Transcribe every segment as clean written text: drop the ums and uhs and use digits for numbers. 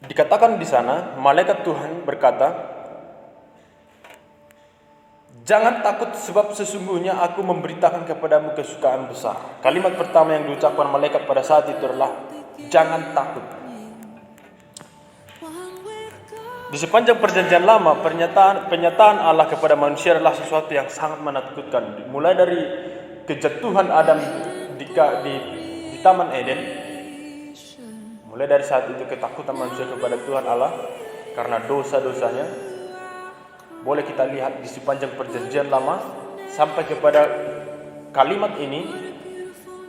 Dikatakan di sana, malaikat Tuhan berkata, "Jangan takut sebab sesungguhnya aku memberitakan kepadamu kesukaan besar." Kalimat pertama yang diucapkan malaikat pada saat itu adalah, "Jangan takut." Di sepanjang perjanjian lama, pernyataan Allah kepada manusia adalah sesuatu yang sangat menakutkan. Mulai dari kejatuhan Adam di Taman Eden, mulai dari saat itu ketakutan manusia kepada Tuhan Allah karena dosa-dosanya, boleh kita lihat di sepanjang perjanjian lama sampai kepada kalimat ini,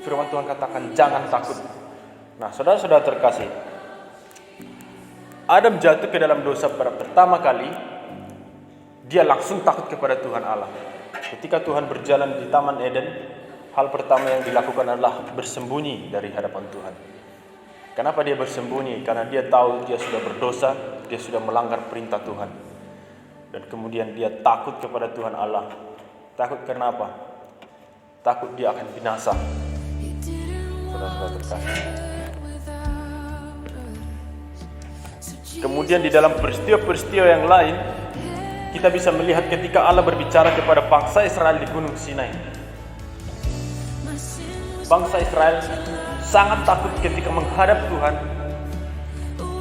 firman Tuhan katakan, "Jangan takut." Nah, saudara-saudara terkasih, Adam jatuh ke dalam dosa pada pertama kali, dia langsung takut kepada Tuhan Allah. Ketika Tuhan berjalan di Taman Eden, hal pertama yang dilakukan adalah bersembunyi dari hadapan Tuhan. Kenapa dia bersembunyi? Karena dia tahu dia sudah berdosa, dia sudah melanggar perintah Tuhan. Dan kemudian dia takut kepada Tuhan Allah. Takut karena apa? Takut dia akan binasa. Saudara-saudara terkasih. Kemudian di dalam peristiwa-peristiwa yang lain, kita bisa melihat ketika Allah berbicara kepada bangsa Israel di Gunung Sinai. Bangsa Israel sangat takut ketika menghadap Tuhan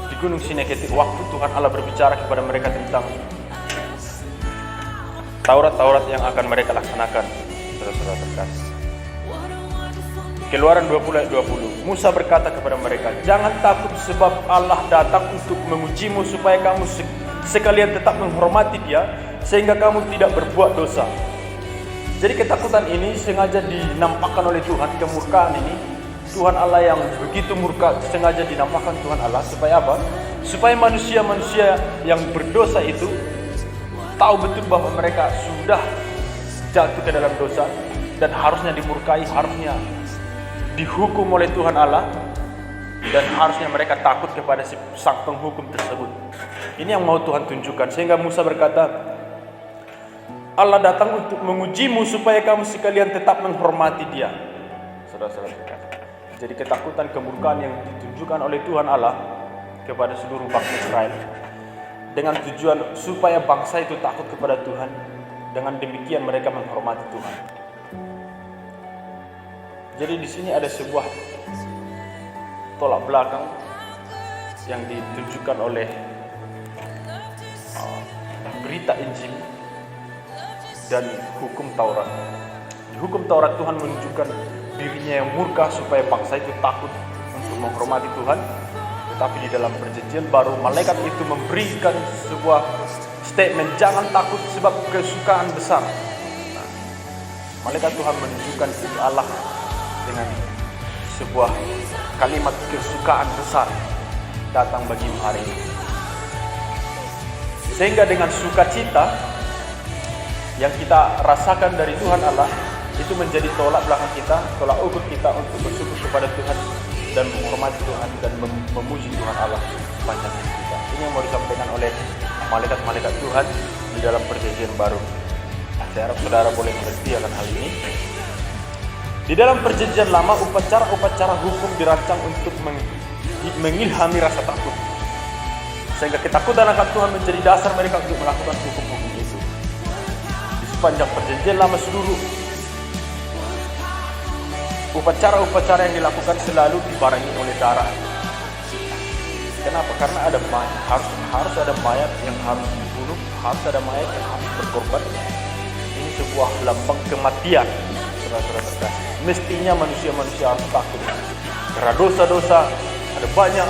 di Gunung Sinai ketika waktu Tuhan Allah berbicara kepada mereka tentang Taurat yang akan mereka laksanakan. Saudara-saudara terkasih. Keluaran 20 ayat 20. Musa berkata kepada mereka, "Jangan takut sebab Allah datang untuk mengujimu supaya kamu sekalian tetap menghormati Dia sehingga kamu tidak berbuat dosa." Jadi ketakutan ini sengaja dinampakkan oleh Tuhan, kemurkaan ini. Tuhan Allah yang begitu murka sengaja dinampakkan Tuhan Allah supaya apa? Supaya manusia-manusia yang berdosa itu tahu betul bahwa mereka sudah jatuh ke dalam dosa dan harusnya dimurkai, harusnya dihukum oleh Tuhan Allah, dan harusnya mereka takut kepada sang penghukum tersebut. Ini yang mau Tuhan tunjukkan. Sehingga Musa berkata, Allah datang untuk mengujimu supaya kamu sekalian tetap menghormati Dia. Saudara-saudara sekalian. Jadi ketakutan kemurkaan yang ditunjukkan oleh Tuhan Allah kepada seluruh bangsa Israel dengan tujuan supaya bangsa itu takut kepada Tuhan. Dengan demikian mereka menghormati Tuhan. Jadi di sini ada sebuah tolak belakang yang ditunjukkan oleh berita Injil dan hukum Taurat. Di hukum Taurat Tuhan menunjukkan dirinya yang murka supaya bangsa itu takut untuk menghormati Tuhan. Tetapi di dalam perjanjian baru, malaikat itu memberikan sebuah statement, "Jangan takut sebab kesukaan besar." Nah, malaikat Tuhan menunjukkan Allah dengan sebuah kalimat kesukaan besar datang bagimu hari ini. Sehingga dengan sukacita yang kita rasakan dari Tuhan Allah, itu menjadi tolak belakang kita, tolak ukur kita untuk bersyukur kepada Tuhan dan menghormati Tuhan dan memuji Tuhan Allah sepanjang hidup kita. Ini yang mau disampaikan oleh malaikat-malaikat Tuhan di dalam perjanjian baru. Saya harap saudara boleh mengerti akan hal ini. Di dalam perjanjian lama, upacara-upacara hukum dirancang untuk mengilhami rasa takut. Sehingga ketakutan akan Tuhan menjadi dasar mereka untuk melakukan hukum-hukum itu. Di sepanjang perjanjian lama seluruh, upacara-upacara yang dilakukan selalu dibarengi oleh darah. Kenapa? Karena ada mayat, harus ada mayat yang harus dibunuh, harus ada mayat yang harus berkorban. Ini sebuah lambang kematian. Saudara-saudara terkasih, mestinya manusia-manusia harus takut karena dosa-dosa. Ada banyak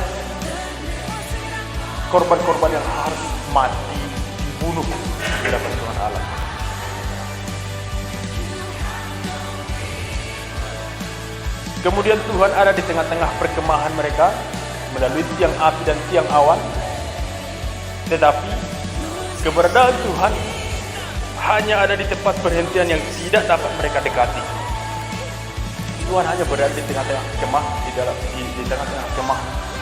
korban-korban yang harus mati, dibunuh di hadapan Tuhan Allah. Kemudian Tuhan ada di tengah-tengah perkemahan mereka melalui tiang api dan tiang awan. Tetapi keberadaan Tuhan hanya ada di tempat perhentian yang tidak dapat mereka dekati. Tuhan hanya berada di tengah-tengah kemah, di tengah-tengah kemah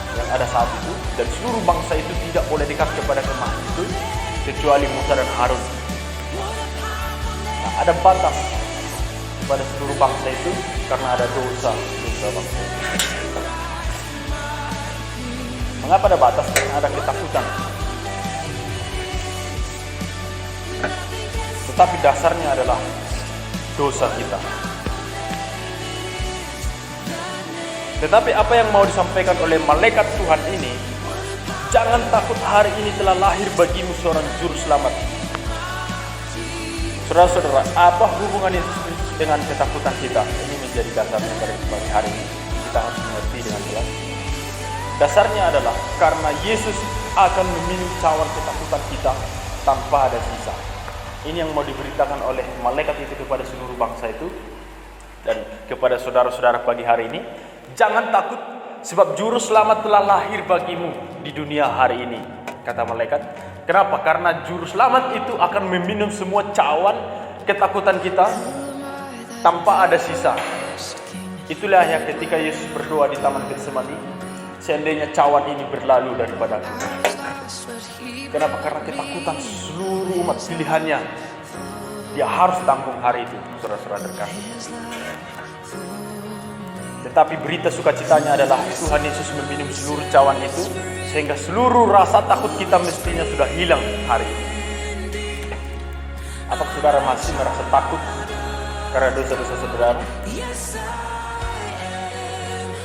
yang ada saat itu, dan seluruh bangsa itu tidak boleh dekat kepada kemah itu kecuali Musa dan Harun. Nah, ada batas pada seluruh bangsa itu karena ada dosa bangsa itu. Mengapa ada batas? Karena ada ketakutan. Tetapi dasarnya adalah dosa kita. Tetapi apa yang mau disampaikan oleh malaikat Tuhan ini, jangan takut, hari ini telah lahir bagimu seorang juru selamat. Saudara-saudara, apa hubungan Yesus Kristus dengan ketakutan kita? Ini menjadi dasarnya pada hari ini. Kita harus mengerti dengan jelas. Dasarnya adalah karena Yesus akan meminum cawan ketakutan kita tanpa ada sisa. Ini yang mau diberitakan oleh malaikat itu kepada seluruh bangsa itu dan kepada saudara-saudara pagi hari ini. Jangan takut, sebab juru selamat telah lahir bagimu di dunia hari ini, kata malaikat. Kenapa? Karena juru selamat itu akan meminum semua cawan ketakutan kita tanpa ada sisa. Itulah yang ketika Yesus berdoa di Taman Getsemani, seandainya cawan ini berlalu daripadaku. Kenapa? Karena ketakutan seluruh umat pilihannya dia harus tanggung hari itu, saudara-saudara terkasih. Tetapi berita sukacitanya adalah Tuhan Yesus meminum seluruh cawan itu, sehingga seluruh rasa takut kita mestinya sudah hilang hari ini. Apakah saudara masih merasa takut karena dosa-dosa saudara?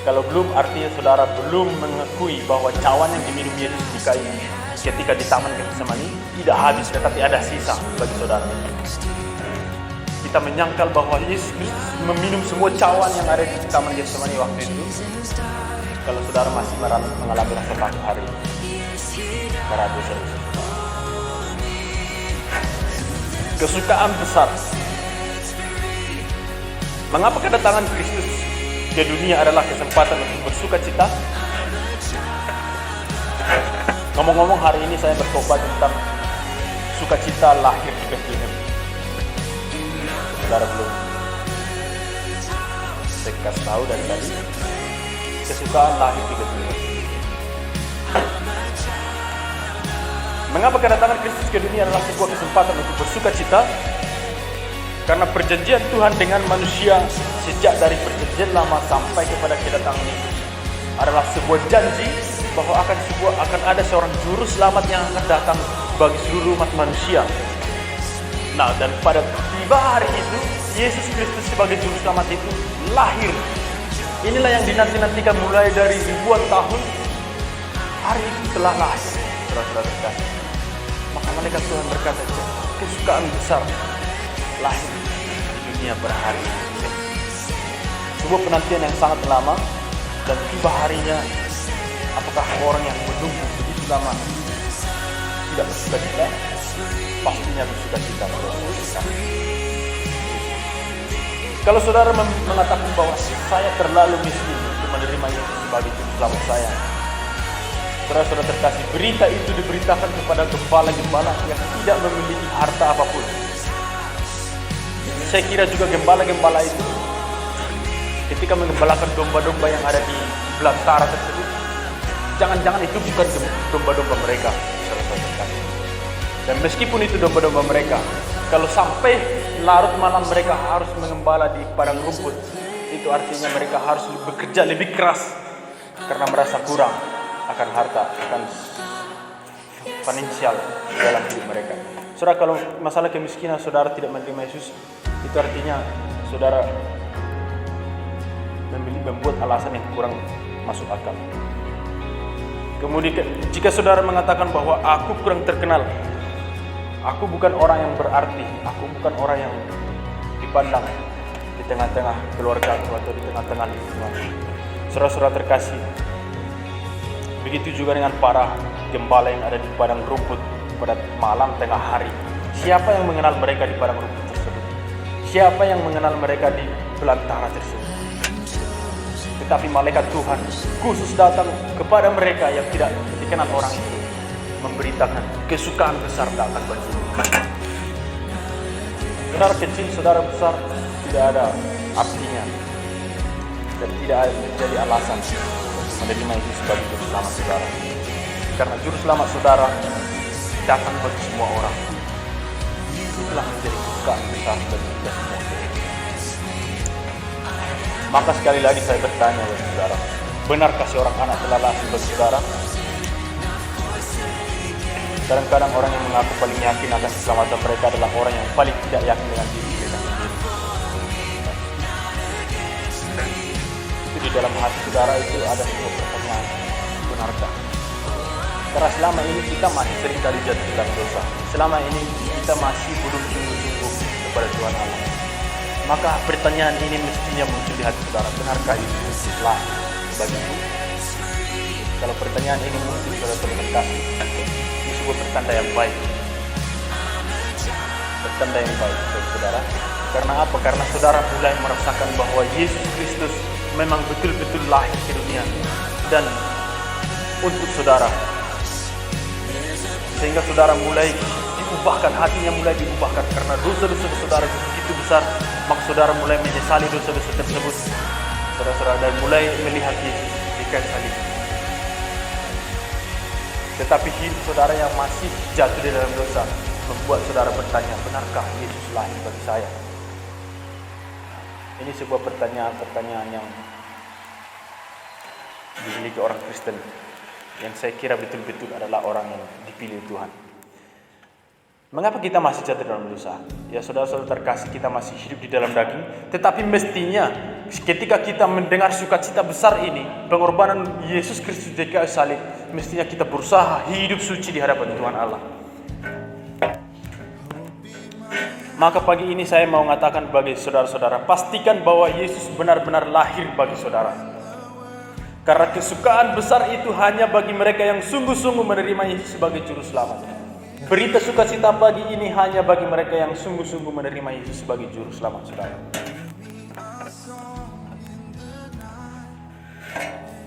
Kalau belum, artinya saudara belum mengakui bahwa cawan yang diminum Yesus ketika di Taman Getsemani tidak habis, tetapi ada sisa bagi saudara. Kita menyangkal bahwa Yesus Kristus meminum semua cawan yang ada di Taman Getsemani waktu itu. Kalau saudara masih mengalami rasa takut hari ini karena dosa-dosa. Kesukaan besar. Mengapa kedatangan Kristus ke dunia adalah kesempatan untuk bersuka cita? Ngomong-ngomong, hari ini saya berkhotbah tentang sukacita lahir di Bethlehem. Saudara belum? Saya kasih tahu dari tadi. Kesukaan lahir di Bethlehem. Mengapa kedatangan Kristus ke dunia adalah sebuah kesempatan untuk bersuka cita? Karena perjanjian Tuhan dengan manusia sejak dari perjanjian lama sampai kepada kedatangan Yesus adalah sebuah janji bahwa akan ada seorang juru selamat yang akan datang bagi seluruh umat manusia. Nah, dan pada tiba hari itu, Yesus Kristus sebagai juru selamat itu lahir. Inilah yang dinanti-nantikan mulai dari ribuan tahun. Hari itu telah lahir, saudara-saudara terkasih. Maka malaikat Tuhan berkata, kesukaan besar lahir di dunia pada hari ini. Sebuah penantian yang sangat lama, dan tiba harinya. Apakah orang yang menunggu begitu lama tidak bersuka cita? Pastinya bersuka cita. Kalau saudara mengatakan bahwa saya terlalu miskin untuk menerima Yesus sebagai juru selamat saya, saudara-saudara terkasih, berita itu diberitakan kepada gembala-gembala yang tidak memiliki harta apapun. Saya kira juga gembala-gembala itu ketika menggembalakan domba-domba yang ada di belantara tersebut, jangan-jangan itu bukan domba-domba mereka, saudara-saudara terkasih. Dan meskipun itu domba-domba mereka, kalau sampai larut malam mereka harus mengembala di padang rumput, itu artinya mereka harus bekerja lebih keras karena merasa kurang akan harta, akan finansial dalam hidup mereka. Saudara, kalau masalah kemiskinan saudara tidak menerima Yesus, itu artinya saudara membuat alasan yang kurang masuk akal. Kemudian jika saudara mengatakan bahwa aku kurang terkenal, aku bukan orang yang berarti, aku bukan orang yang dipandang di tengah-tengah keluarga atau di tengah-tengah lingkungan. Saudara-saudara terkasih, begitu juga dengan para gembala yang ada di padang rumput pada malam tengah hari. Siapa yang mengenal mereka di padang rumput tersebut? Siapa yang mengenal mereka di belantara tersebut? Tetapi malaikat Tuhan khusus datang kepada mereka yang tidak dikenal orang itu, memberitakan kesukaan besar datang bagi mereka. Saudara kecil, saudara besar, tidak ada artinya dan tidak menjadi alasan untuk menerima Yesus sebagai juru selamat saudara. Karena juru selamat saudara datang bagi semua orang. Itulah menjadi kesukaan besar bagi kita semua. Maka sekali lagi saya bertanya bagi saudara, benarkah seorang anak telah lahir bagi saudara? Kadang-kadang orang yang mengaku paling yakin akan keselamatan mereka adalah orang yang paling tidak yakin dengan diri mereka sendiri. Itu di dalam hati saudara itu ada sebuah pertanyaan, benarkah? Karena selama ini kita masih sering kali jatuh dalam dosa. Selama ini kita masih belum sungguh-sungguh kepada Tuhan Allah. Maka pertanyaan ini mestinya muncul di hati saudara, benarkah Yesus lahir bagimu? Kalau pertanyaan ini muncul saudara terkasih, ini sebuah pertanda yang baik. Pertanda yang baik bagi saudara. Karena apa? Karena saudara mulai merasakan bahwa Yesus Kristus memang betul-betul lahir ke dunia dan untuk saudara. Sehingga saudara mulai diubahkan, hatinya mulai diubahkan karena dosa-dosa saudara begitu besar, maka saudara mulai menyesali dosa-dosa tersebut, saudara-saudara, dan mulai melihat Yesus di kayu salib. Tetapi hidup saudara yang masih jatuh di dalam dosa membuat saudara bertanya, benarkah Yesus lahir bagi saya? Ini sebuah pertanyaan yang dimiliki orang Kristen, yang saya kira betul-betul adalah orang yang dipilih Tuhan. Mengapa kita masih jatuh dalam dosa? Ya saudara-saudara terkasih, kita masih hidup di dalam daging. Tetapi mestinya ketika kita mendengar sukacita besar ini, pengorbanan Yesus Kristus di kayu salib, mestinya kita berusaha hidup suci di hadapan Tuhan Allah. Maka pagi ini saya mau mengatakan bagi saudara-saudara, pastikan bahwa Yesus benar-benar lahir bagi saudara. Karena kesukaan besar itu hanya bagi mereka yang sungguh-sungguh menerima Yesus sebagai juru selamat. Berita sukacita pagi ini hanya bagi mereka yang sungguh-sungguh menerima Yesus sebagai juru selamat saudara.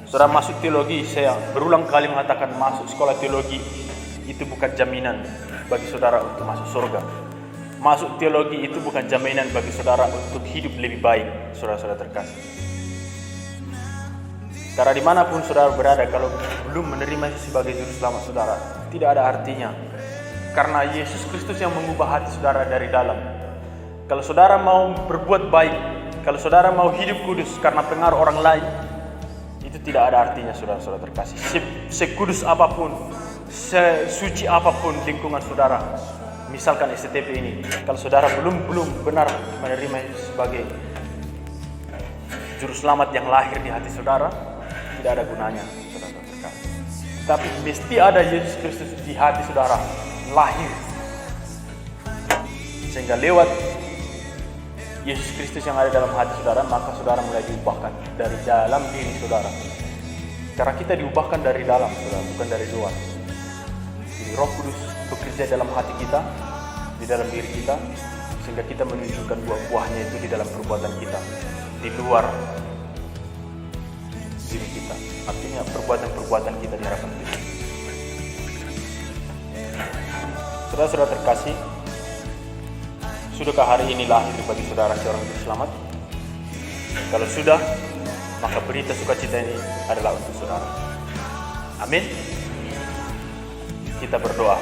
Saudara, masuk teologi, saya berulang kali mengatakan masuk sekolah teologi itu bukan jaminan bagi saudara untuk masuk surga. Masuk teologi itu bukan jaminan bagi saudara untuk hidup lebih baik, saudara-saudara terkasih. Karena dimanapun saudara berada, kalau belum menerima Yesus sebagai juru selamat saudara, tidak ada artinya. Karena Yesus Kristus yang mengubah hati saudara dari dalam. Kalau saudara mau berbuat baik, kalau saudara mau hidup kudus karena pengaruh orang lain, itu tidak ada artinya saudara-saudara terkasih. Sekudus apapun, sesuci apapun lingkungan saudara, misalkan STP ini, kalau saudara belum benar menerima Yesus sebagai juru selamat yang lahir di hati saudara, tidak ada gunanya, saudara terkasih. Tapi mesti ada Yesus Kristus di hati saudara, lahir. Sehingga lewat Yesus Kristus yang ada dalam hati saudara, maka saudara mulai diubahkan dari dalam diri saudara. Karena kita diubahkan dari dalam, saudara, bukan dari luar. Jadi Roh Kudus bekerja dalam hati kita, di dalam diri kita, sehingga kita menunjukkan buah-buahnya itu di dalam perbuatan kita, di luar diri kita. Artinya perbuatan-perbuatan kita di hadapan Tuhan. Saudara-saudara terkasih, sudahkah hari ini lahir bagi saudara seorang juru selamat? Kalau sudah, maka berita sukacita ini adalah untuk saudara. Amin. Kita berdoa.